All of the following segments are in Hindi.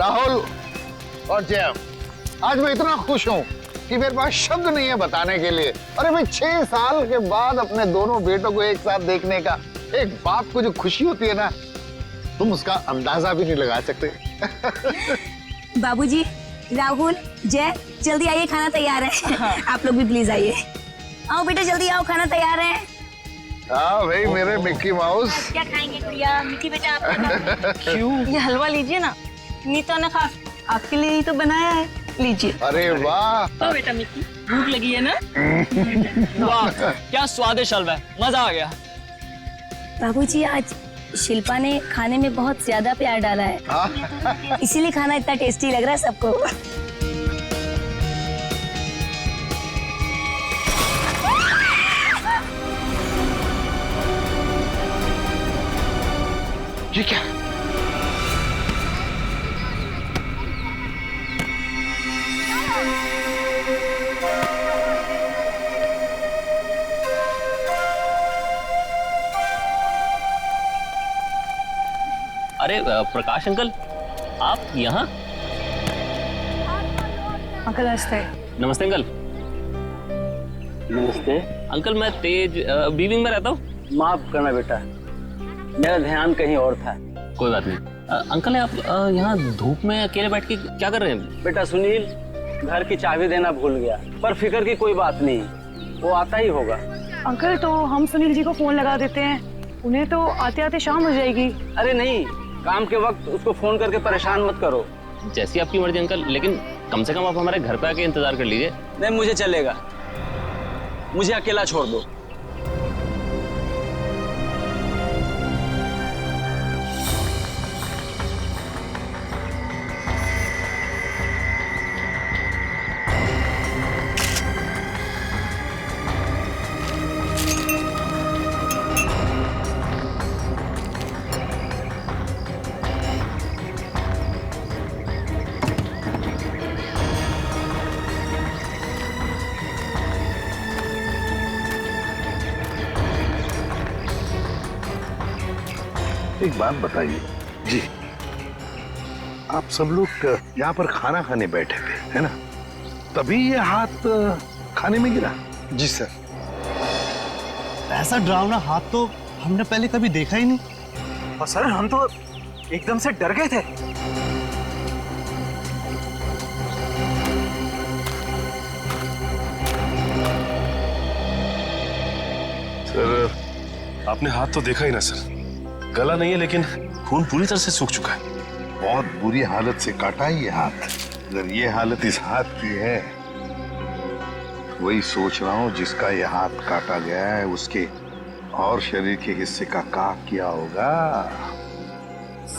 राहुल और जय, आज मैं इतना खुश हूँ कि मेरे पास शब्द नहीं है बताने के लिए। अरे भाई 6 साल के बाद अपने दोनों बेटों को एक साथ देखने का एक बाप को जो खुशी होती है ना, तुम उसका अंदाजा भी नहीं लगा सकते। बाबूजी, राहुल, जय, जल्दी आइए, खाना तैयार है। आप लोग भी प्लीज आइए। आओ बेटा, जल्दी आओ, खाना तैयार है। हाँ भाई मेरे मिक्की माउस। क्या खाएंगे भैया? मिक्की बेटा आप क्यों? ये हलवा लीजिए ना, नीता ने खास आपके लिए ही तो बनाया है, लीजिए। अरे वाह। तो बेटा मिक्की, भूख लगी है ना? वाह क्या स्वादिष्ट हलवा है, मजा आ गया। बाबूजी, आज शिल्पा ने खाने में बहुत ज्यादा प्यार डाला है, इसीलिए खाना इतना टेस्टी लग रहा है सबको। ये क्या? अरे प्रकाश अंकल, आप यहाँ? अंकल नमस्ते। नमस्ते अंकल। नमस्ते। अंकल मैं तेज बीविंग में रहता हूँ। माफ करना बेटा, मेरा ध्यान कहीं और था। कोई बात नहीं। अंकल आप यहाँ धूप में अकेले बैठ के क्या कर रहे हैं? बेटा सुनील घर की चाबी देना भूल गया, पर फिक्र की कोई बात नहीं, वो आता ही होगा। अंकल तो हम सुनील जी को फोन लगा देते हैं, उन्हें तो आते आते शाम हो जाएगी। अरे नहीं, काम के वक्त उसको फोन करके परेशान मत करो। जैसी आपकी मर्जी अंकल, लेकिन कम से कम आप हमारे घर पे आके इंतजार कर लीजिए। नहीं मुझे चलेगा, मुझे अकेला छोड़ दो। एक बात बताइए जी, आप सब लोग यहाँ पर खाना खाने बैठे थे है ना, तभी ये हाथ खाने में गिरा? जी सर। ऐसा डरावना हाथ तो हमने पहले कभी देखा ही नहीं, और सर हम तो एकदम से डर गए थे। सर आपने हाथ तो देखा ही ना सर, गला नहीं है लेकिन खून पूरी तरह से सूख चुका है। बहुत बुरी हालत से काटा है ये हाथ। अगर ये हालत इस हाथ की है, वही सोच रहा हूँ जिसका ये हाथ काटा गया है उसके और शरीर के हिस्से का किया होगा।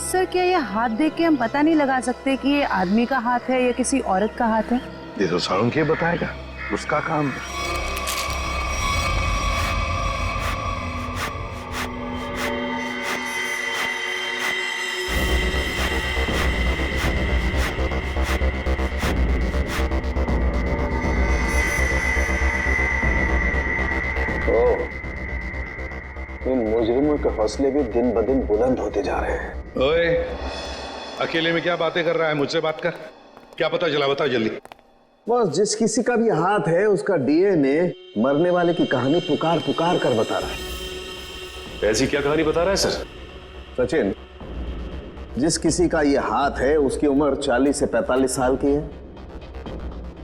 सर क्या ये हाथ देख के हम पता नहीं लगा सकते कि ये आदमी का हाथ है या किसी औरत का हाथ है? ये तो साळुंखे बताएगा, उसका काम है। इन मुजरिमों के हौसले भी दिन ब दिन बुलंद होते जा रहे हैं। ओए, अकेले में क्या बातें कर रहा है? मुझसे बात कर। क्या पता चला, बताओ जल्दी। बस जिस किसी का भी हाथ है उसका डीएनए मरने वाले की कहानी पुकार पुकार कर बता रहा है। ऐसी क्या कहानी बता रहा है सर? सचिन, जिस किसी का ये हाथ है उसकी उम्र 40 से 45 साल की है,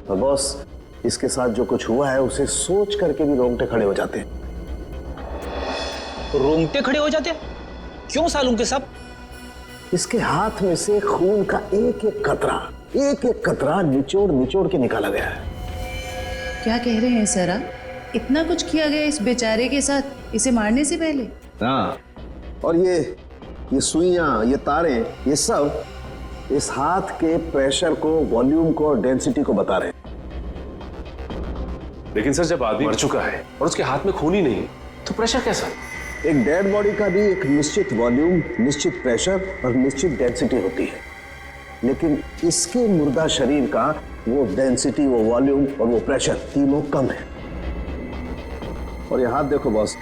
और बॉस इसके साथ जो कुछ हुआ है उसे सोच करके भी रोंगटे खड़े हो जाते हैं। रोंगटे खड़े हो जाते? क्यों सालूं के सब? इसके हाथ में से खून का एक एक कतरा निचोड़ निचोड़ के निकाला गया है। क्या कह रहे हैं सर आप? इतना कुछ किया गया इस बेचारे के साथ इसे मारने से पहले? हाँ, और ये सुइयां, ये तारे, ये सब इस हाथ के प्रेशर को, वॉल्यूम को और डेंसिटी को बता रहे हैं। लेकिन सर जब आदमी मर चुका है और उसके हाथ में खून ही नहीं तो प्रेशर कैसा? एक डेड बॉडी का भी एक निश्चित वॉल्यूम, निश्चित प्रेशर और निश्चित डेंसिटी होती है, लेकिन इसके मुर्दा शरीर का वो डेंसिटी, वो वॉल्यूम और वो प्रेशर तीनों कम है। और ये हाथ देखो बॉस,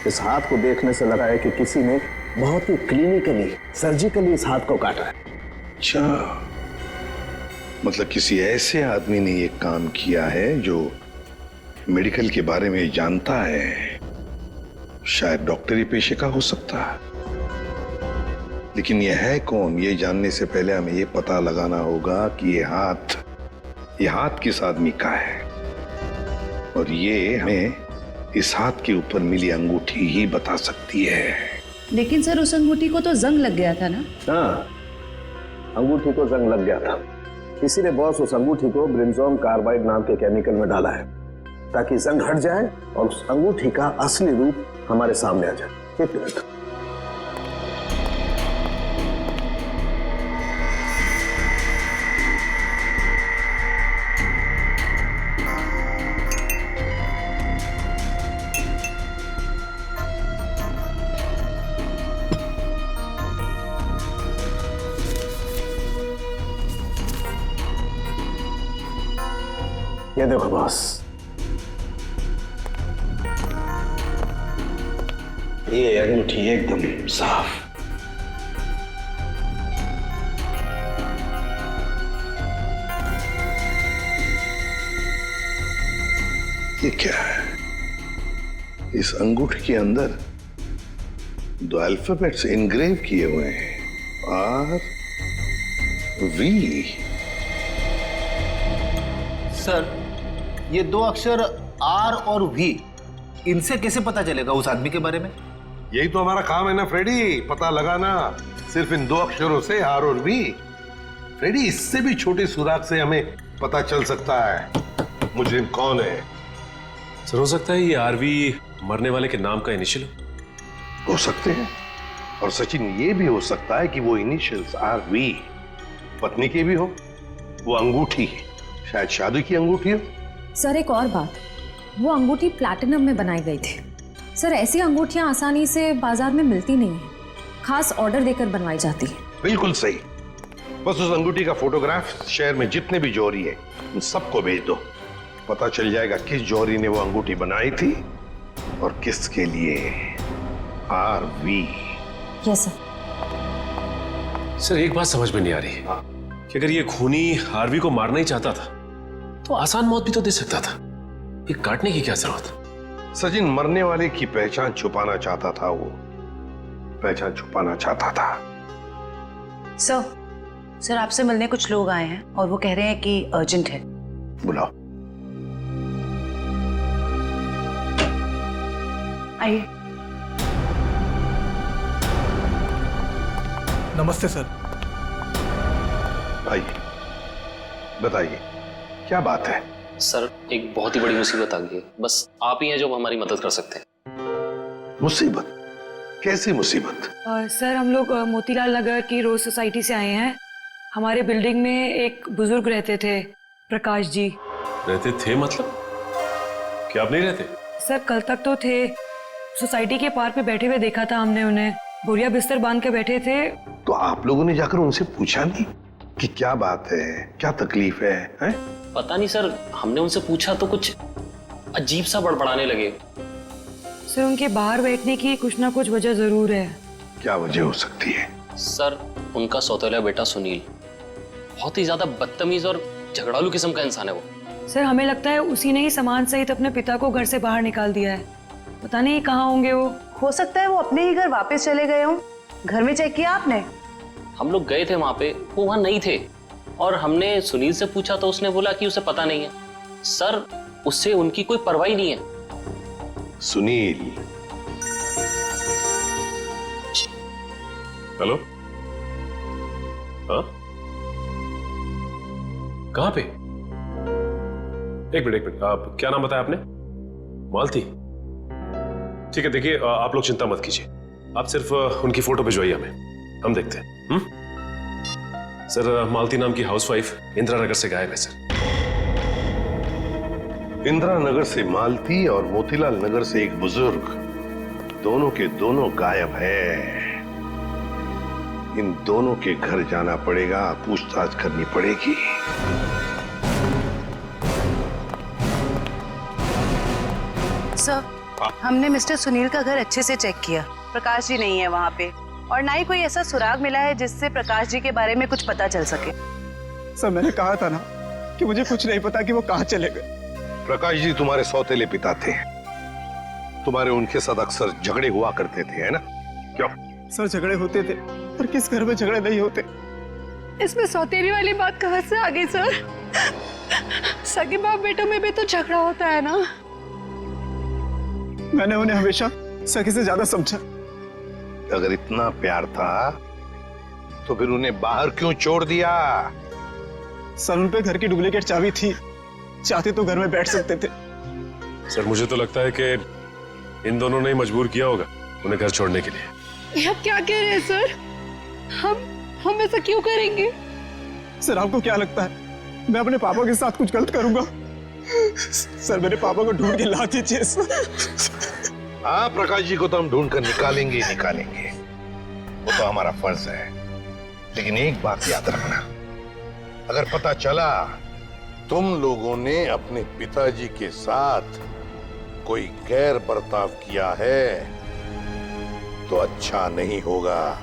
इस हाथ को देखने से लगा है कि किसी ने बहुत ही क्लिनिकली, सर्जिकली इस हाथ को काटा है। अच्छा, मतलब किसी ऐसे आदमी ने ये काम किया है जो मेडिकल के बारे में जानता है, शायद डॉक्टरी पेशे का हो सकता है। लेकिन ये है कौन, ये जानने से पहले हमें ये पता लगाना होगा कि ये हाथ किस आदमी का है, और ये हमें इस हाथ के ऊपर मिली अंगूठी ही बता सकती है। लेकिन सर उस अंगूठी को तो जंग लग गया था ना? हाँ, अंगूठी को जंग लग गया था। किसी ने बॉस उस अंगूठी को ब्रिंजोन कार्बाइड नाम के केमिकल में डाला है ताकि जंग हट जाए और उस अंगूठी का असली रूप हमारे सामने आ जाए। एक मिनट। ये देखो बॉस, ये अंगूठी एकदम साफ। ये क्या है? इस अंगूठी के अंदर 2 अल्फाबेट्स इनग्रेव किए हुए हैं, RV। सर, ये 2 अक्षर R और V, इनसे कैसे पता चलेगा उस आदमी के बारे में? यही तो हमारा काम है ना फ्रेडी, पता लगाना। सिर्फ इन 2 अक्षरों से, R और V। फ्रेडी, इससे भी छोटी सुराग से हमें पता चल सकता है मुजरिम कौन है। सर, हो सकता है ये RV मरने वाले के नाम का इनिशियल हो सकते हैं, और सचिन ये भी हो सकता है कि वो इनिशियल्स RV पत्नी के भी हो। वो अंगूठी शायद शादी की अंगूठी हो। सर, एक और बात, वो अंगूठी प्लैटिनम में बनाई गई थी। सर, ऐसी अंगूठियां आसानी से बाजार में मिलती नहीं है, खास ऑर्डर देकर बनवाई जाती है। बिल्कुल सही। बस उस अंगूठी का फोटोग्राफ शहर में जितने भी जौहरी है उन सबको भेज दो। पता चल जाएगा किस जौहरी ने वो अंगूठी बनाई थी और किसके लिए। RV। Yes sir. सर, एक बात समझ में नहीं आ रही कि अगर ये खूनी RV को मारना ही चाहता था तो आसान मौत भी तो दे सकता था। ये काटने की क्या जरूरत? सचिन, मरने वाले की पहचान छुपाना चाहता था, वो पहचान छुपाना चाहता था। सर आपसे मिलने कुछ लोग आए हैं और वो कह रहे हैं कि अर्जेंट है। बुलाओ। आइए। नमस्ते सर। आइए, बताइए क्या बात है? सर, एक बहुत ही बड़ी मुसीबत आ गई है, बस आप ही हैं जो हमारी मदद कर सकते हैं। मुसीबत? कैसी मुसीबत? सर, हम लोग मोतीलाल नगर की रोज सोसाइटी से आए हैं। हमारे बिल्डिंग में एक बुजुर्ग रहते थे, प्रकाश जी। रहते थे मतलब? क्या आप नहीं रहते? सर, कल तक तो थे। सोसाइटी के पार्क में बैठे हुए देखा था हमने उन्हें, बोरिया बिस्तर बांध के बैठे थे। तो आप लोगों ने जाकर उनसे पूछा नहीं कि क्या बात है, क्या तकलीफ है, हैं? पता नहीं सर, हमने उनसे पूछा तो कुछ अजीब सा बड़बड़ाने लगे। सर, उनके बाहर बैठने की कुछ ना कुछ वजह जरूर है। क्या वजह हो सकती है? सर, उनका सौतेला बेटा सुनील बहुत ही ज्यादा बदतमीज और झगड़ालू किस्म का इंसान है वो। सर, हमें लगता है उसी ने ही सामान सहित अपने पिता को घर से बाहर निकाल दिया है। पता नहीं कहाँ होंगे वो। हो सकता है वो अपने ही घर वापस चले गए हों। घर में चेक किया आपने? हम लोग गए थे वहां पे, वो वहां नहीं थे, और हमने सुनील से पूछा तो उसने बोला कि उसे पता नहीं है। सर, उससे उनकी कोई परवाह नहीं है। सुनील? हेलो? हाँ? कहाँ पे? एक मिनट, आप क्या नाम बताया आपने? मालती? ठीक है, देखिए आप लोग चिंता मत कीजिए, आप सिर्फ उनकी फोटो भिजवाइए हमें, हम देखते हैं। सर, मालती नाम की हाउसवाइफ इंदिरा नगर से गायब है सर। इंदिरा नगर से मालती और मोतीलाल नगर से एक बुजुर्ग, दोनों के दोनों गायब है। इन दोनों के घर जाना पड़ेगा, पूछताछ करनी पड़ेगी। सर, हमने मिस्टर सुनील का घर अच्छे से चेक किया, प्रकाश जी नहीं है वहाँ पे। और ना ही कोई ऐसा सुराग मिला है जिससे प्रकाश जी के बारे में कुछ पता चल सके। सर मैंने कहा था ना कि मुझे कुछ नहीं पता कि वो कहाँ चले गए। प्रकाश जी तुम्हारे सौतेले पिता थे, तुम्हारे उनके साथ अक्सर झगड़े हुआ करते थे, है ना? क्यों? सर झगड़े होते थे, पर किस घर में झगड़े नहीं होते। इसमें सौतेली वाली बात कहाँ से आ गई सर? सगे बाप बेटों में भी तो झगड़ा होता है ना। मैंने उन्हें हमेशा सखी से ज्यादा समझा। अगर इतना प्यार था तो फिर उन्हें बाहर क्यों छोड़ दिया? सर उन पे घर की डुप्लीकेट चाबी थी, चाहते तो घर में बैठ सकते थे। सर मुझे तो लगता है कि इन दोनों ने मजबूर किया होगा उन्हें घर छोड़ने के लिए। ये आप क्या कह रहे हैं सर? हम ऐसा क्यों करेंगे? सर आपको क्या लगता है मैं अपने पापा के साथ कुछ गलत करूंगा? सर मेरे पापा को ढूंढ के ला दीजिए। हाँ, प्रकाश जी को तो हम ढूंढ कर निकालेंगे ही निकालेंगे, वो तो हमारा फर्ज है। लेकिन एक बात याद रखना, अगर पता चला तुम लोगों ने अपने पिताजी के साथ कोई गैर बर्ताव किया है तो अच्छा नहीं होगा,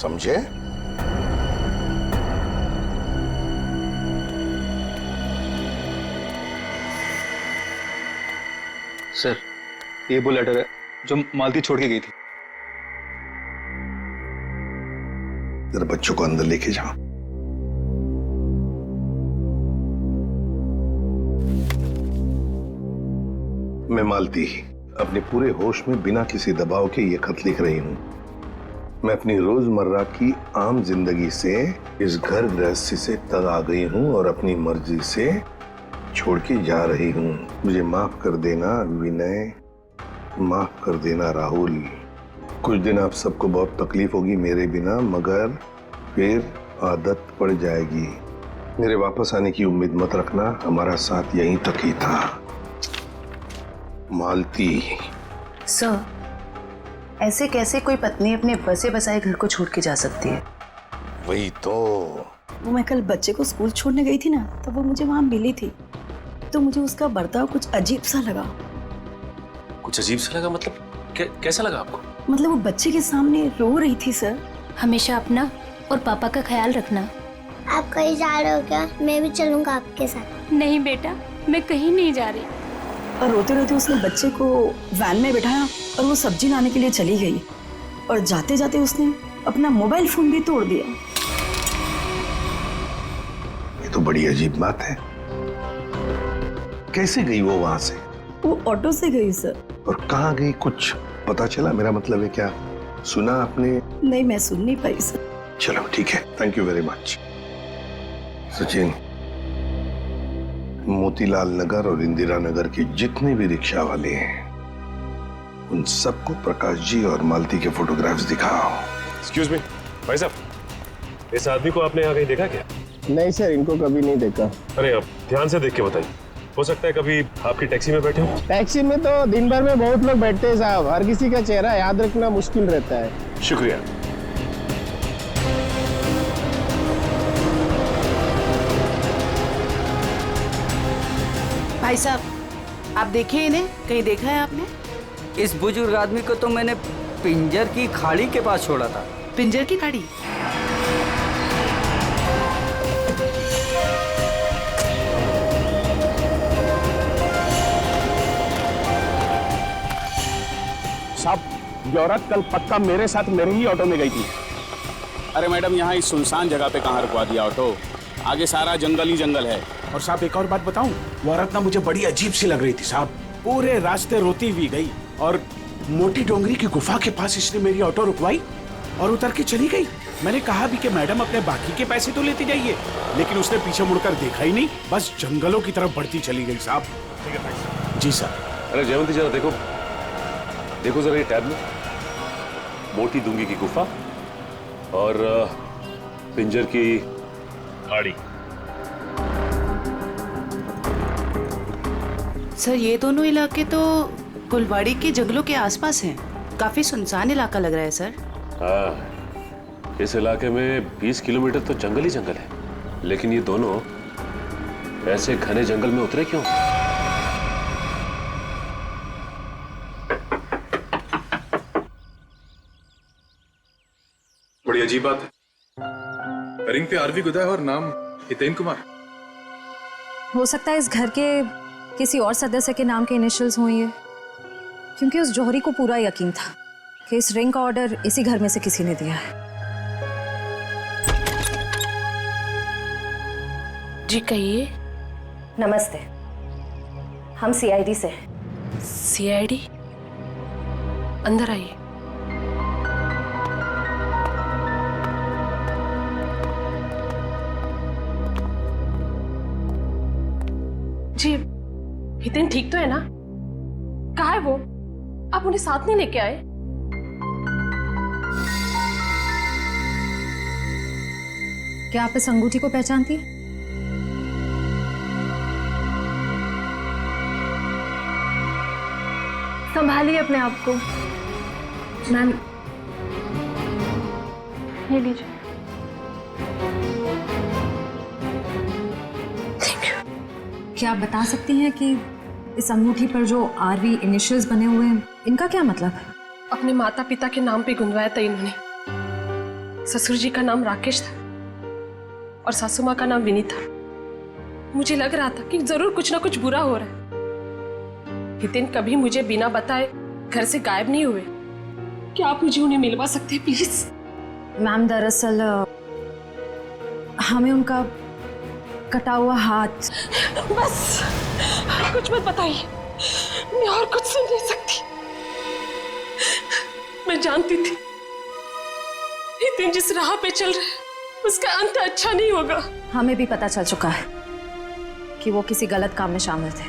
समझे? सर ये वो लेटर है जो मालती छोड़ के गई थी। जरा बच्चों को अंदर लेके जाओ। मैं मालती अपने पूरे होश में बिना किसी दबाव के ये खत लिख रही हूं। मैं अपनी रोजमर्रा की आम जिंदगी से इस घर गृहस्थी से तंग आ गई हूं और अपनी मर्जी से छोड़ के जा रही हूं। मुझे माफ कर देना विनय, माफ कर देना राहुल। कुछ दिन आप सबको बहुत तकलीफ होगी मेरे बिना, मगर फिर आदत पड़ जाएगी। मेरे वापस आने की उम्मीद मत रखना, हमारा साथ यहीं तक ही था। मालती। सर ऐसे कैसे कोई पत्नी अपने बसे बसाए घर को छोड़ के जा सकती है? वही तो। वो मैं कल बच्चे को स्कूल छोड़ने गई थी ना, तब वो मुझे वहां मिली थी, तो मुझे उसका बर्ताव कुछ अजीब सा लगा। कुछ अजीब सा लगा मतलब? कैसा लगा आपको? मतलब वो बच्चे के सामने रो रही थी। सर हमेशा अपना और पापा का ख्याल रखना। आप कहीं जा रहे हो क्या? मैं भी चलूंगा आपके साथ। नहीं बेटा, मैं कहीं नहीं जा रही। और रोते रोते उसने बच्चे को वैन में बिठाया और वो सब्जी लाने के लिए चली गई, और जाते जाते उसने अपना मोबाइल फोन भी तोड़ दिया। ये तो बड़ी अजीब बात है। कैसे गई वो वहां से? वो ऑटो से गई सर। और कहाँ गई कुछ पता चला? मेरा मतलब है क्या सुना आपने? नहीं, मैं सुन नहीं पाई सर। चलो ठीक है, thank you very much. Sachin, Motilal Nagar और इंदिरा नगर के जितने भी रिक्शा वाले हैं उन सबको प्रकाश जी और मालती के फोटोग्राफ्स दिखाओ। एक्सक्यूज मी भाई साहब, इस आदमी को आपने यहाँ कहीं देखा क्या? नहीं सर, इनको कभी नहीं देखा। अरे आप ध्यान से देख के बताइए, हो सकता है कभी आपकी टैक्सी में बैठे हो। टैक्सी में तो दिन भर में बहुत लोग बैठते हैं साहब, हर किसी का चेहरा याद रखना मुश्किल रहता है। शुक्रिया। भाई साहब, आप देखिए इन्हें, कहीं देखा है आपने? इस बुजुर्ग आदमी को तो मैंने पिंजर की खाड़ी के पास छोड़ा था। पिंजर की खाड़ी? साहब, ये औरत कल पक्का मेरे साथ मेरे ही ऑटो में गई थी। अरे मैडम, यहाँ इस सुनसान जगह पे कहाँ रुकवा दिया ऑटो? आगे सारा जंगल ही जंगल है। और साहब एक और बात बताऊं, वो औरत ना मुझे बड़ी अजीब सी लग रही थी साहब। पूरे रास्ते रोती हुई गई और मोटी डोंगरी की गुफा के पास इसने मेरी ऑटो रुकवाई और उतर के चली गई। मैंने कहा भी कि मैडम अपने बाकी के पैसे तो लेते जाइए, लेकिन उसने पीछे मुड़कर देखा ही नहीं, बस जंगलों की तरफ बढ़ती चली गई साहब। ठीक है भाई साहब। जी सर। अरे जयवंती जरा देखो, देखो जरा ये टैब में, मोटी डूंगी की गुफा और पिंजर की खाड़ी। सर ये दोनों इलाके तो कुलवाड़ी के जंगलों के आसपास हैं। काफी सुनसान इलाका लग रहा है सर। हाँ, इस इलाके में 20 किलोमीटर तो जंगल ही जंगल है, लेकिन ये दोनों ऐसे घने जंगल में उतरे क्यों? अजीब बात है, रिंग पे आरवी गुदा है और नाम हितेन कुमार। हो सकता है इस घर के किसी और सदस्य के नाम के इनिशियल्स हों ये, क्योंकि उस जौहरी को पूरा यकीन था कि इस रिंग का ऑर्डर इसी घर में से किसी ने दिया है। जी कहिए। नमस्ते, हम सीआईडी से हैं। सीआईडी? अंदर आइए। जी हितेन ठीक तो है ना? कहाँ है वो? आप उन्हें साथ नहीं लेके आए? क्या आप इस अंगूठी को पहचानती हैं? संभालिए अपने आप को। मैम ये लीजिए। क्या आप बता सकती हैं कि इस अंगूठी पर जो आरवी इनिशियल्स बने हुए हैं, इनका क्या मतलब है? अपने माता पिता के नाम पे गुंदवाया था इन्होंने। ससुर जी का नाम राकेश था और सासू माँ का नाम विनीता। मुझे लग रहा था कि जरूर कुछ ना कुछ बुरा हो रहा है। हितेन कभी मुझे बिना बताए घर से गायब नहीं हुए। क्या आप मुझे उन्हें मिलवा सकते हैं प्लीज? मैम दरअसल हमें उनका कटा हुआ हाथ। बस कुछ मत बताइए, मैं और कुछ सुन नहीं सकती। मैं जानती थी हितेन जिस राह पे चल रहे हैं उसका अंत अच्छा नहीं होगा। हमें भी पता चल चुका है कि वो किसी गलत काम में शामिल थे,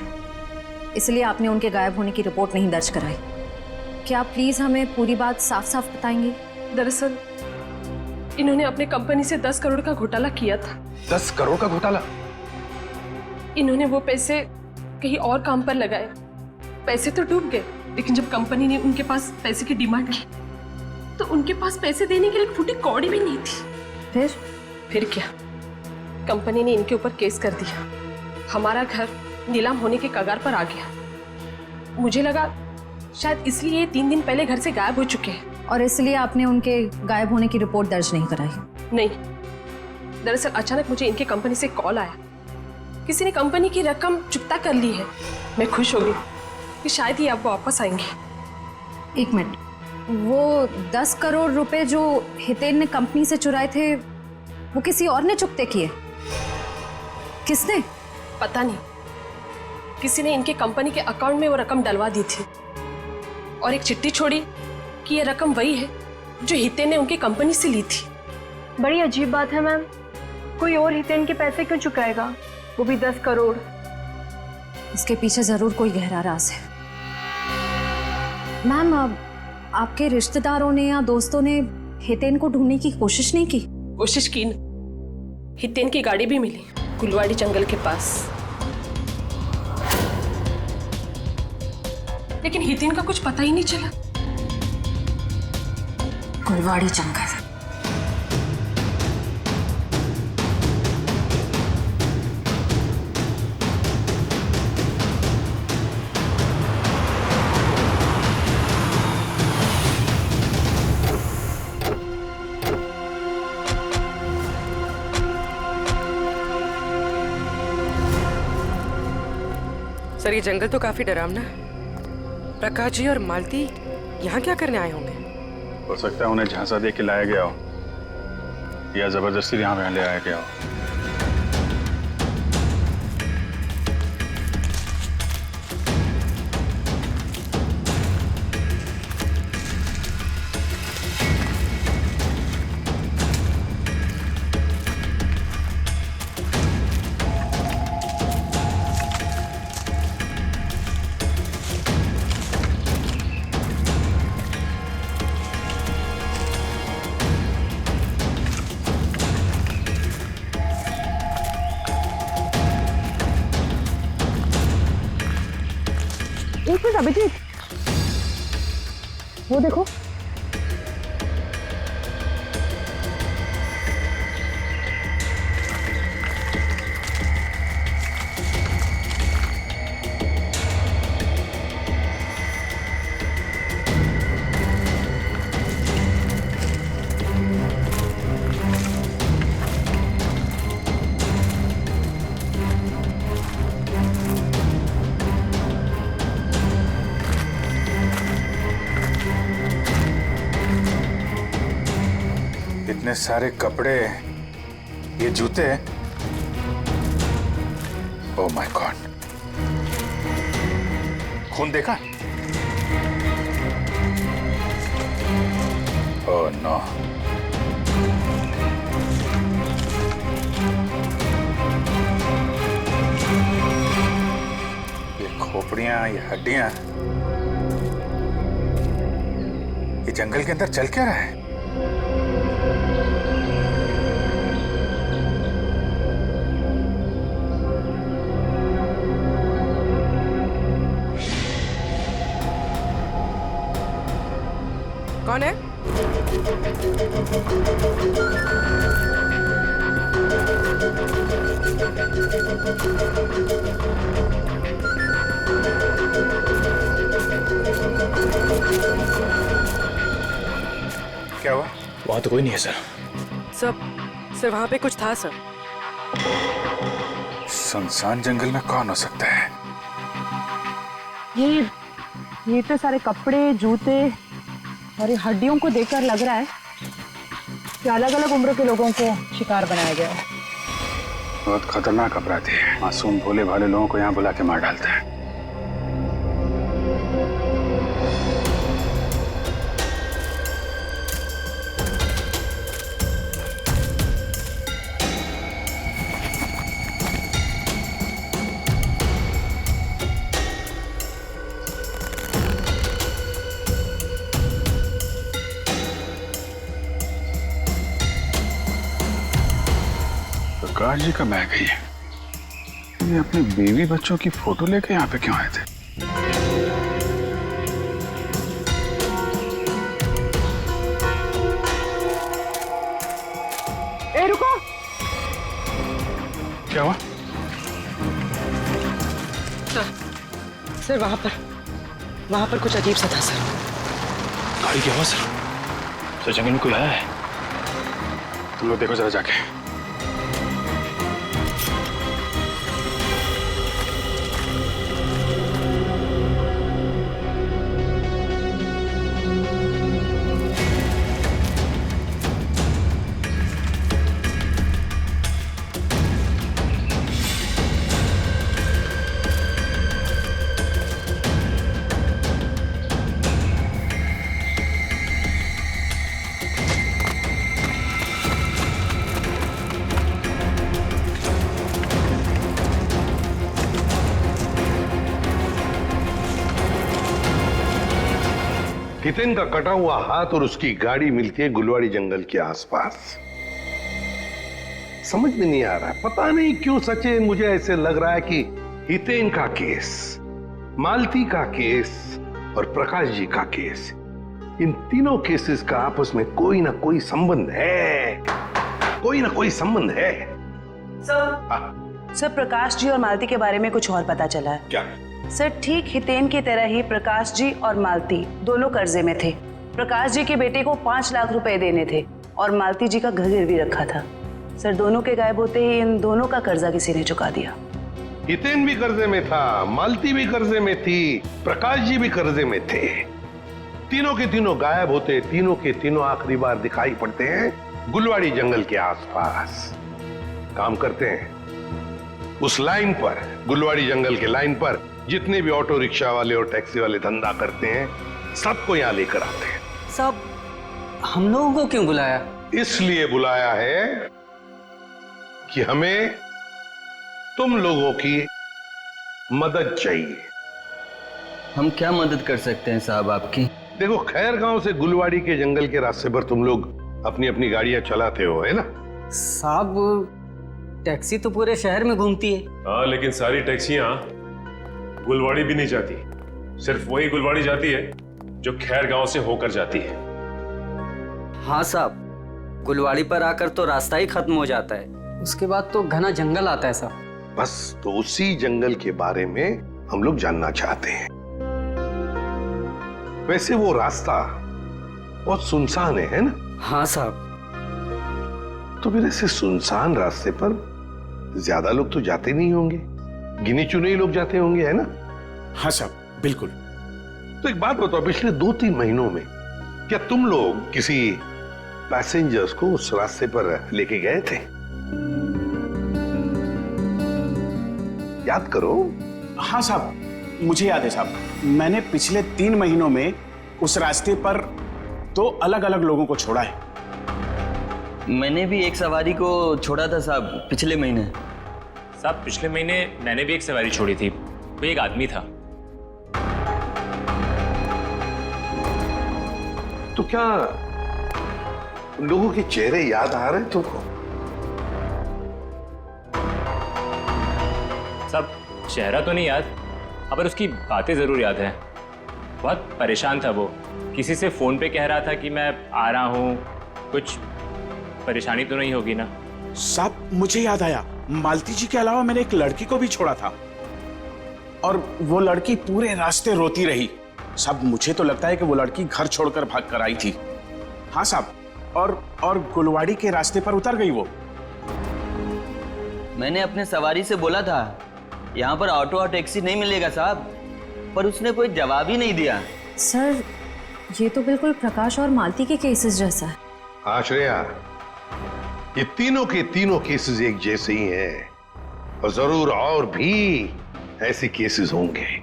इसलिए आपने उनके गायब होने की रिपोर्ट नहीं दर्ज कराई। क्या आप प्लीज हमें पूरी बात साफ साफ बताएंगी? दरअसल इन्होंने अपने कंपनी से 10 करोड़ का घोटाला किया था। 10 करोड़ का घोटाला? इन्होंने वो पैसे कहीं और काम पर लगाए। पैसे तो डूब गए, लेकिन जब कंपनी ने उनके पास पैसे की डिमांड की तो उनके पास पैसे देने के लिए एक फूटी कौड़ी भी नहीं थी। फिर क्या, कंपनी ने इनके ऊपर केस कर दिया। हमारा घर नीलाम होने के कगार पर आ गया। मुझे लगा शायद इसलिए ये 3 दिन पहले घर से गायब हो चुके हैं। और इसलिए आपने उनके गायब होने की रिपोर्ट दर्ज नहीं कराई? नहीं, दरअसल अचानक मुझे इनके कंपनी से कॉल आया, किसी ने कंपनी की रकम चुकता कर ली है। मैं खुश हो गई कि शायद ही अब वापस आएंगे। एक मिनट, वो 10 करोड़ रुपए जो हितेन ने कंपनी से चुराए थे वो किसी और ने चुकते किए? किसने? पता नहीं, किसी ने इनके कंपनी के अकाउंट में वो रकम डलवा दी थी और एक चिट्ठी छोड़ी कि ये रकम वही है जो हितेन ने उनकी कंपनी से ली थी। बड़ी अजीब बात है मैम, कोई और हितेन के पैसे क्यों चुकाएगा, वो भी 10 करोड़? इसके पीछे जरूर कोई गहरा राज है। मैम, आपके रिश्तेदारों ने या दोस्तों ने हितेन को ढूंढने की कोशिश नहीं की? कोशिश की न, हितेन की गाड़ी भी मिली गुलवाड़ी जंगल के पास, लेकिन हितेन का कुछ पता ही नहीं चला। गुलवाड़ी जंगल? सर, ये जंगल तो काफी डरावना है। प्रकाश जी और मालती यहाँ क्या करने आए होंगे? हो सकता है उन्हें झांसा दे के लाया गया हो या जबरदस्ती यहाँ पे ले आया गया हो। एक मिनट अभिजीत, वो देखो। इतने सारे कपड़े, ये जूते, ओह माय गॉड, खून देखा? Oh no. ये खोपड़ियां, ये हड्डियां, ये जंगल के अंदर चल क्या रहा है? कौन है? क्या हुआ? वहां तो कोई नहीं है सर। सर वहां पे कुछ था सर। सुनसान जंगल में कौन हो सकता है? ये तो सारे कपड़े, जूते और ये हड्डियों को देखकर लग रहा है कि अलग अलग उम्र के लोगों को शिकार बनाया गया है। बहुत खतरनाक अपराधी है। मासूम भोले भाले लोगों को यहाँ बुला के मार डालता है। प्रकाश जी कब आ गई? ये अपने बीवी बच्चों की फोटो लेके यहाँ पे क्यों आए थे? ए रुको! क्या हुआ? सर वहां पर कुछ अजीब सा था सर। गाड़ी क्या हुआ सर? सर जंगल में कोई आया है? तुम लोग देखो जरा जाके। हितेन का कटा हुआ हाथ और उसकी गाड़ी मिलती है गुलवाड़ी जंगल के आसपास। समझ में नहीं आ रहा, पता नहीं क्यों सचे मुझे ऐसे लग रहा है कि हितेन का केस, मालती का केस और प्रकाश जी का केस, इन तीनों केसेस का आपस में कोई ना कोई संबंध है, कोई ना कोई संबंध है। सर प्रकाश जी और मालती के बारे में कुछ और पता चला है। क्या? सर ठीक हितेन की तरह ही प्रकाश जी और मालती दोनों कर्जे में थे। प्रकाश जी के बेटे को 5 लाख रुपए देने थे और मालती जी का घर गिरवी रखा था। सर दोनों के गायब होते ही इन दोनों का कर्जा किसी ने चुका दिया। हितेन भी कर्जे में था, मालती भी कर्जे में थी, प्रकाश जी भी कर्जे में थे। तीनों के तीनों गायब होते, तीनों के तीनों आखिरी बार दिखाई पड़ते हैं गुलवाड़ी जंगल के आसपास। काम करते हैं उस लाइन पर, गुलवाड़ी जंगल के लाइन पर जितने भी ऑटो रिक्शा वाले और टैक्सी वाले धंधा करते हैं, सबको यहां लेकर आते हैं। सब हम लोगों को क्यों बुलाया? इसलिए बुलाया है कि हमें तुम लोगों की मदद चाहिए। हम क्या मदद कर सकते हैं साहब आपकी? देखो, खैर गांव से गुलवाड़ी के जंगल के रास्ते पर तुम लोग अपनी अपनी गाड़ियां चलाते हो, है ना? साहब टैक्सी तो पूरे शहर में घूमती है। हाँ, लेकिन सारी टैक्सियां गुलवाड़ी भी नहीं जाती। सिर्फ वही गुलवाड़ी जाती है जो खैर गांव से होकर जाती है। हाँ साहब, गुलवाड़ी पर आकर तो रास्ता ही खत्म हो जाता है, उसके बाद तो घना जंगल आता है साहब। बस तो उसी जंगल के बारे में हम लोग जानना चाहते हैं। वैसे वो रास्ता बहुत सुनसान है ना? हाँ साहब। तो फिर ऐसे सुनसान रास्ते पर ज्यादा लोग तो जाते नहीं होंगे, गिने चुने ही लोग जाते होंगे, है ना? हाँ साहब, बिल्कुल। तो एक बात बताओ, पिछले 2-3 महीनों में क्या तुम लोग किसी पैसेंजर्स को उस रास्ते पर लेके गए थे। याद करो। हाँ साहब, मुझे याद है साहब। मैंने पिछले 3 महीनों में उस रास्ते पर 2 अलग-अलग लोगों को छोड़ा है। मैंने भी एक सवारी को छोड़ा था साहब पिछले महीने। साहब पिछले महीने मैंने भी एक सवारी छोड़ी थी, वो एक आदमी था। तो क्या उन लोगों के चेहरे याद आ रहे हैं तुमको? साहब चेहरा तो नहीं याद, पर उसकी बातें जरूर याद है। बहुत परेशान था वो, किसी से फोन पे कह रहा था कि मैं आ रहा हूँ, कुछ परेशानी तो नहीं होगी ना? साहब मुझे याद आया, मालती जी के अलावा मैंने एक लड़की को भी छोड़ा था और वो लड़की पूरे रास्ते रोती रही। साहब मुझे तो लगता है कि वो लड़की घर छोड़कर भाग कर आई थी। हाँ साहब, और गुलवाड़ी के रास्ते पर उतर गई वो। मैंने अपने सवारी से बोला था यहाँ पर ऑटो और टैक्सी नहीं मिलेगा साहब, पर उसने कोई जवाब ही नहीं दिया। सर ये तो बिल्कुल प्रकाश और मालती के केसेस जैसा है। हाँ श्रेया, ये तीनों के तीनों केसेस एक जैसे ही हैं और जरूर और भी ऐसे केसेस होंगे।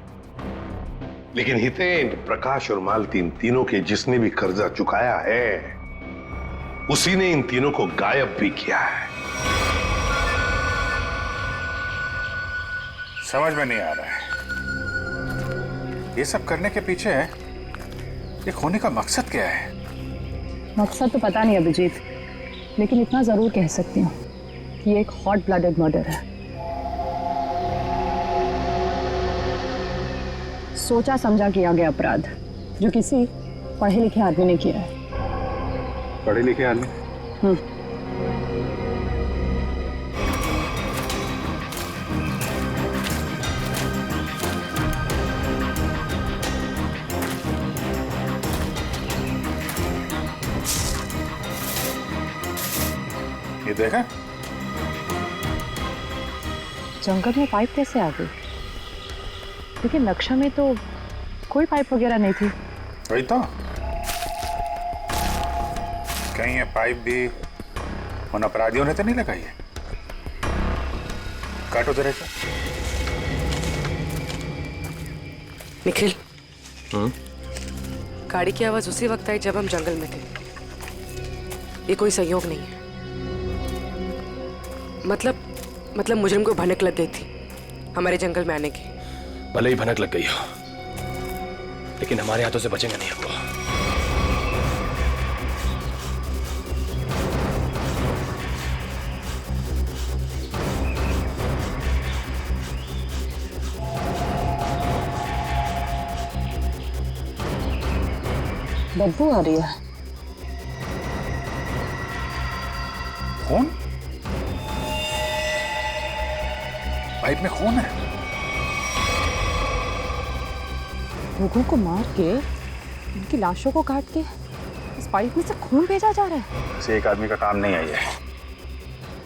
लेकिन हितेन, प्रकाश और मालती, इन तीनों के जिसने भी कर्जा चुकाया है उसी ने इन तीनों को गायब भी किया है। समझ में नहीं आ रहा है ये सब करने के पीछे ये खोने का मकसद क्या है? मकसद तो पता नहीं अभिजीत, लेकिन इतना जरूर कह सकती हूँ कि ये एक हॉट ब्लडेड मर्डर है। सोचा समझा किया गया अपराध जो किसी पढ़े लिखे आदमी ने किया है। पढ़े लिखे आदमी? ये देखा? जंगल में पाइप कैसे आ गई? लेकिन नक्शा में तो कोई पाइप वगैरह नहीं थी। वही तो, कहीं ये पाइप भी उन अपराधियों ने तो नहीं लगाई है। काटो जरा सा। निखिल, गाड़ी की आवाज उसी वक्त आई जब हम जंगल में थे। ये कोई संयोग नहीं है। मतलब मुजरिम को भनक लग गई थी हमारे जंगल में आने की। भले ही भनक लग गई हो, लेकिन हमारे हाथों से बचेंगे नहीं हमको। बदबू आ रही है। खून? पाइप में खून है। लोगों को मार के, उनकी लाशों को काट के इस पाइप में से खून भेजा जा रहा है। इसे एक आदमी का काम नहीं है, ये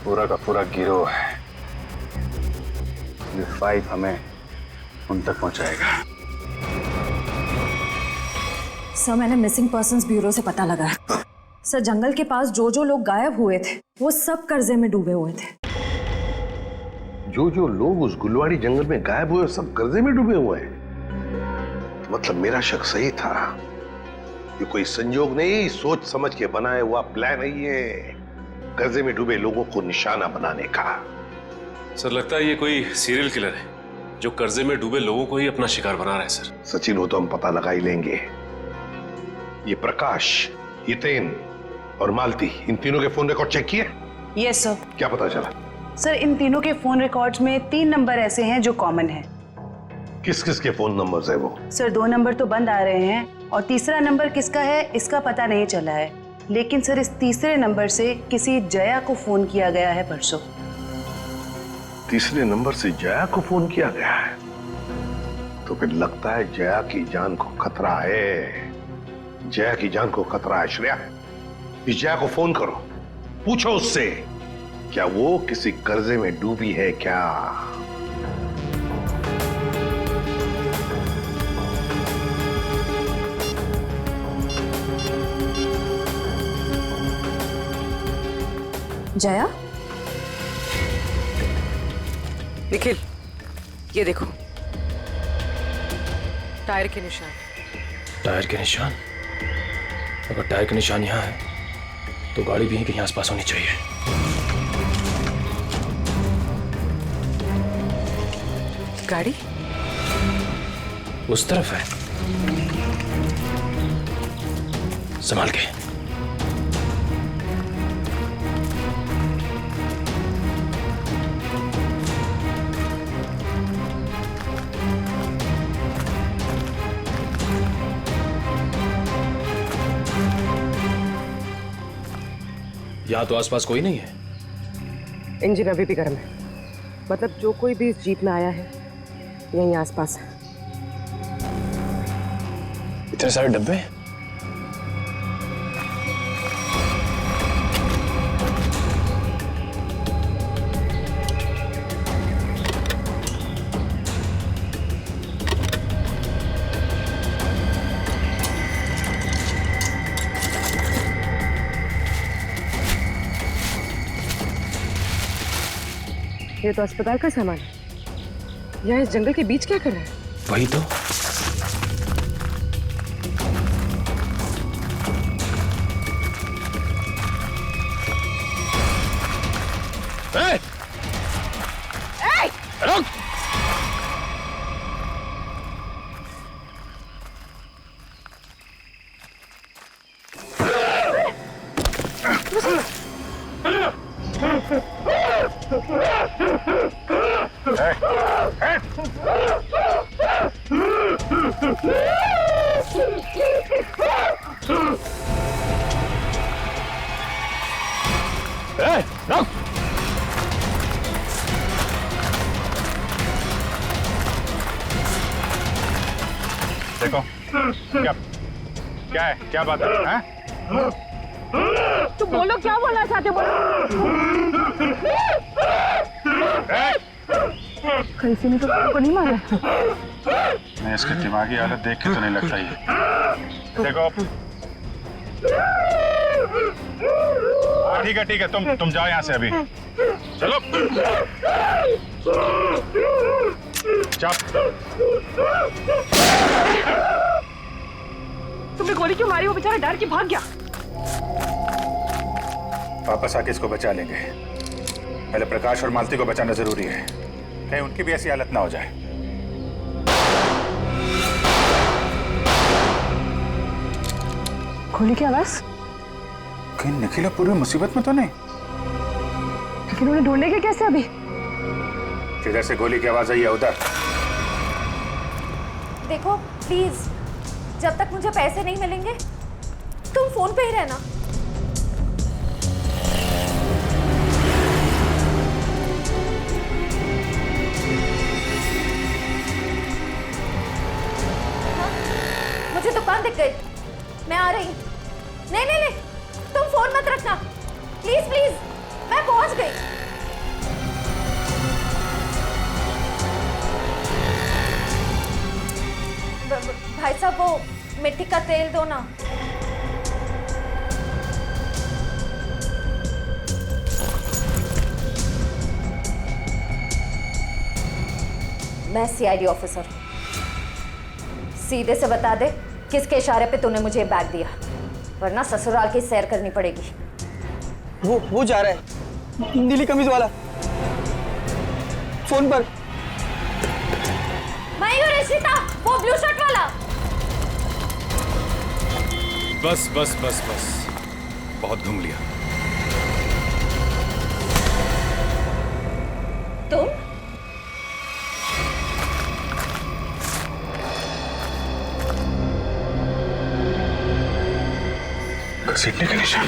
पूरा का पूरा गिरोह है। ये पाइप हमें उन तक पहुंचाएगा। सर मैंने मिसिंग पर्संस ब्यूरो से पता लगा है। सर जंगल के पास जो लोग गायब हुए थे वो सब कर्जे में डूबे हुए थे। जो लोग उस गुलवाड़ी जंगल में गायब हुए सब कर्जे में डूबे हुए हैं। मतलब मेरा शक सही था। ये कोई संयोग नहीं, सोच समझ के बनाया हुआ प्लान है ये, कर्जे में डूबे लोगों को निशाना बनाने का। सर लगता है ये कोई सीरियल किलर है जो कर्जे में डूबे लोगों को ही अपना शिकार बना रहा है। सर सचिन हो तो हम पता लगा ही लेंगे। ये प्रकाश, हितेन और मालती, इन तीनों के फोन रिकॉर्ड चेक किए? Yes sir. क्या पता चला? सर इन तीनों के फोन रिकॉर्ड्स में 3 नंबर ऐसे हैं जो कॉमन हैं। किस किस के फोन नंबर्स है वो? सर 2 नंबर तो बंद आ रहे हैं और तीसरा नंबर किसका है इसका पता नहीं चला है। लेकिन सर इस तीसरे नंबर से किसी जया को फोन किया गया है परसों। तीसरे नंबर से जया को फोन किया गया है? तो फिर लगता है जया की जान को खतरा है। जया की जान को खतरा है। श्रेया, इस जया को फोन करो, पूछो उससे क्या वो किसी कर्जे में डूबी है क्या। जया, निखिल, ये देखो, टायर के निशान। टायर के निशान? अगर टायर के निशान यहाँ है तो गाड़ी भी यहीं कहीं आसपास होनी चाहिए। गाड़ी उस तरफ है, संभाल के। यहाँ तो आसपास कोई नहीं है। इंजन अभी भी गर्म है, मतलब जो कोई भी इस जीप में आया है यहीं आसपास है। इतने सारे डब्बे हैं। ये तो अस्पताल का सामान है। यहाँ इस जंगल के बीच क्या कर रहा है? वही तो। रुक! देखो क्या है, क्या बात है? तुम बोलो, क्या बोलना चाहते हो? कहीं से तो को नहीं मारा। मैं इसकी दिमागी हालत देख के तो नहीं लगता ये। देखो ठीक है, तुम जाओ यहाँ से अभी। चलो तुमने गोली क्यों मारी? वो बेचारा डर के भाग गया। वापस आके इसको बचा लेंगे। पहले प्रकाश और मालती को बचाना जरूरी है, कहीं उनकी भी ऐसी हालत ना हो जाए। गोली की आवाज? कहीं निखिल पूरी मुसीबत में तो नहीं? लेकिन उन्हें ढूंढेंगे कैसे अभी? जिधर से गोली की आवाज आई है उधर। देखो प्लीज, जब तक मुझे पैसे नहीं मिलेंगे तुम फोन पे ही रहना। मुझे दुकान दिख गई, मैं आ रही। नहीं, तुम फोन मत रखना प्लीज प्लीज, मैं पहुंच गई। भाई साहब वो मिट्टी का तेल दो ना। मैं सीआईडी ऑफिसर हूं, सीधे से बता दे किसके इशारे पे तूने मुझे बैग दिया, वरना ससुराल की सैर करनी पड़ेगी। वो जा रहा है, नीली कमीज वाला, फोन पर। मयूर, इशिता, वो ब्लू शर्ट वाला। बस बहुत घूम लिया। तुम घसीटने का निशान।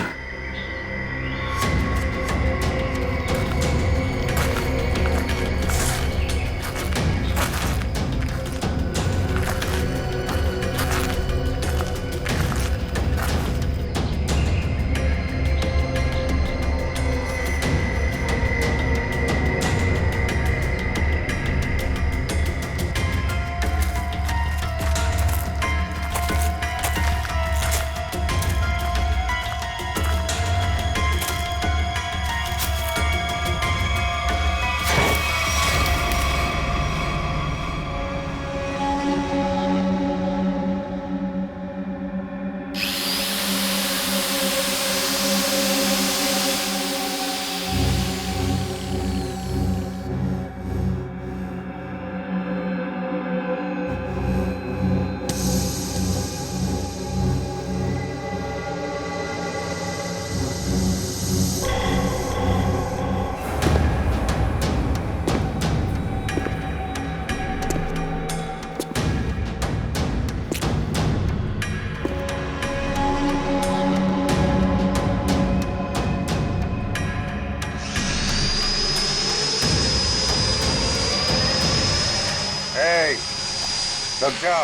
रुक जा।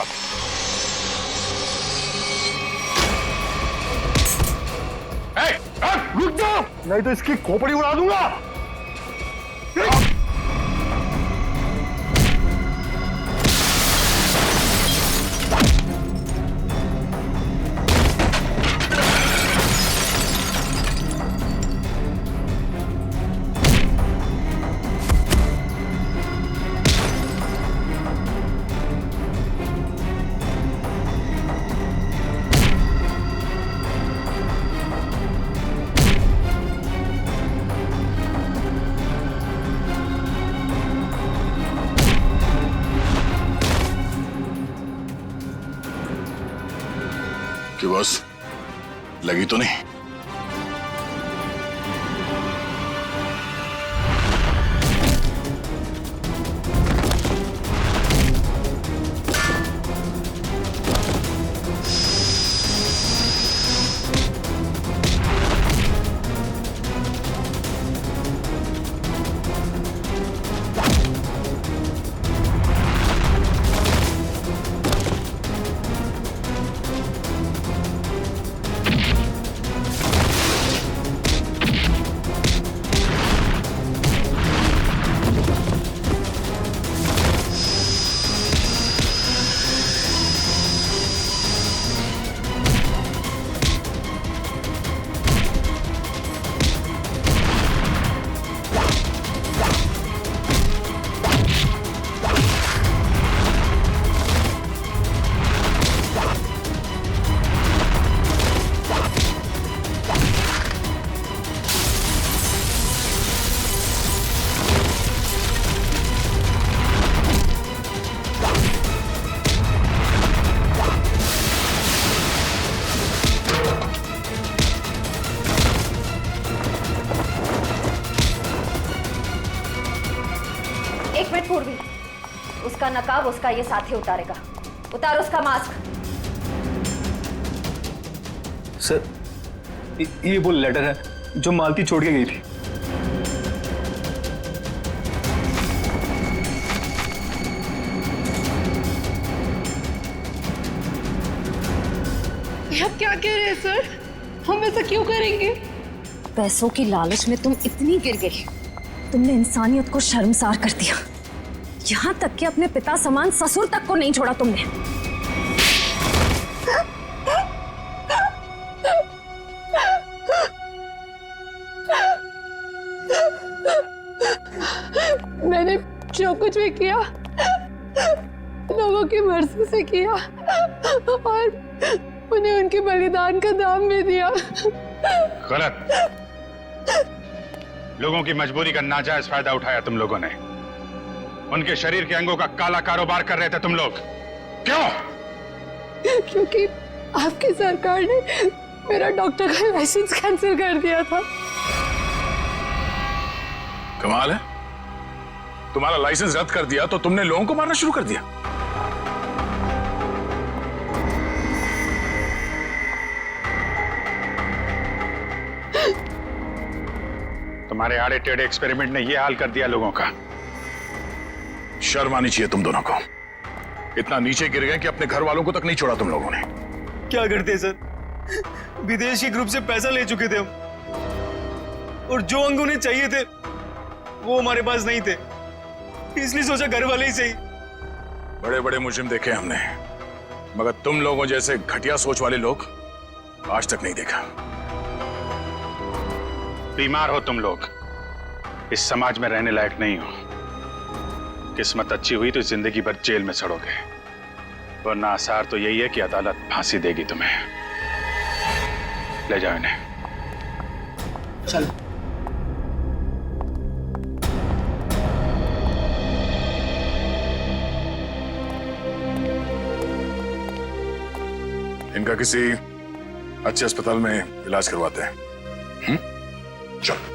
रुक जाओ, नहीं तो इसकी खोपड़ी उड़ा दूंगा। कि बस लगी तो नहीं? पूर्वी, उसका नकाब उसका ये साथी उतारेगा। उतार उसका मास्क। सर, ये वो लेटर है जो मालती छोड़ के गई थी। आप क्या कह रहे हैं सर? हम ऐसा क्यों करेंगे? पैसों की लालच में तुम इतनी गिर गई, तुमने इंसानियत को शर्मसार कर दिया। यहाँ तक कि अपने पिता समान ससुर तक को नहीं छोड़ा तुमने। मैंने जो कुछ भी किया लोगों की मर्जी से किया और उन्हें उनके बलिदान का दाम भी दिया। गलत। लोगों की मजबूरी का नाजायज फायदा उठाया तुम लोगों ने। उनके शरीर के अंगों का काला कारोबार कर रहे थे तुम लोग। क्यों? क्योंकि आपकी सरकार ने मेरा डॉक्टर का लाइसेंस कैंसिल कर दिया था। कमाल है, तुम्हारा लाइसेंस रद्द कर दिया तो तुमने लोगों को मारना शुरू कर दिया। तुम्हारे आड़े टेढ़े एक्सपेरिमेंट ने यह हाल कर दिया लोगों का। शर्म आनी चाहिए तुम दोनों को। इतना नीचे गिर गए कि अपने घर वालों को तक नहीं छोड़ा तुम लोगों ने। क्या करते सर, विदेश के ग्रुप से पैसा ले चुके थे हम, और जो अंग उन्हें चाहिए थे वो हमारे पास नहीं थे, इसलिए सोचा घर वाले ही सही। बड़े बड़े मुजरिम देखे हमने, मगर तुम लोगों जैसे घटिया सोच वाले लोग आज तक नहीं देखा। बीमार हो तुम लोग, इस समाज में रहने लायक नहीं हो। किस्मत अच्छी हुई तो जिंदगी भर जेल में सड़ोगे, वरना आसार तो यही है कि अदालत फांसी देगी तुम्हें। ले जाओ इन्हें। चल। इनका किसी अच्छे अस्पताल में इलाज करवाते हैं। चल।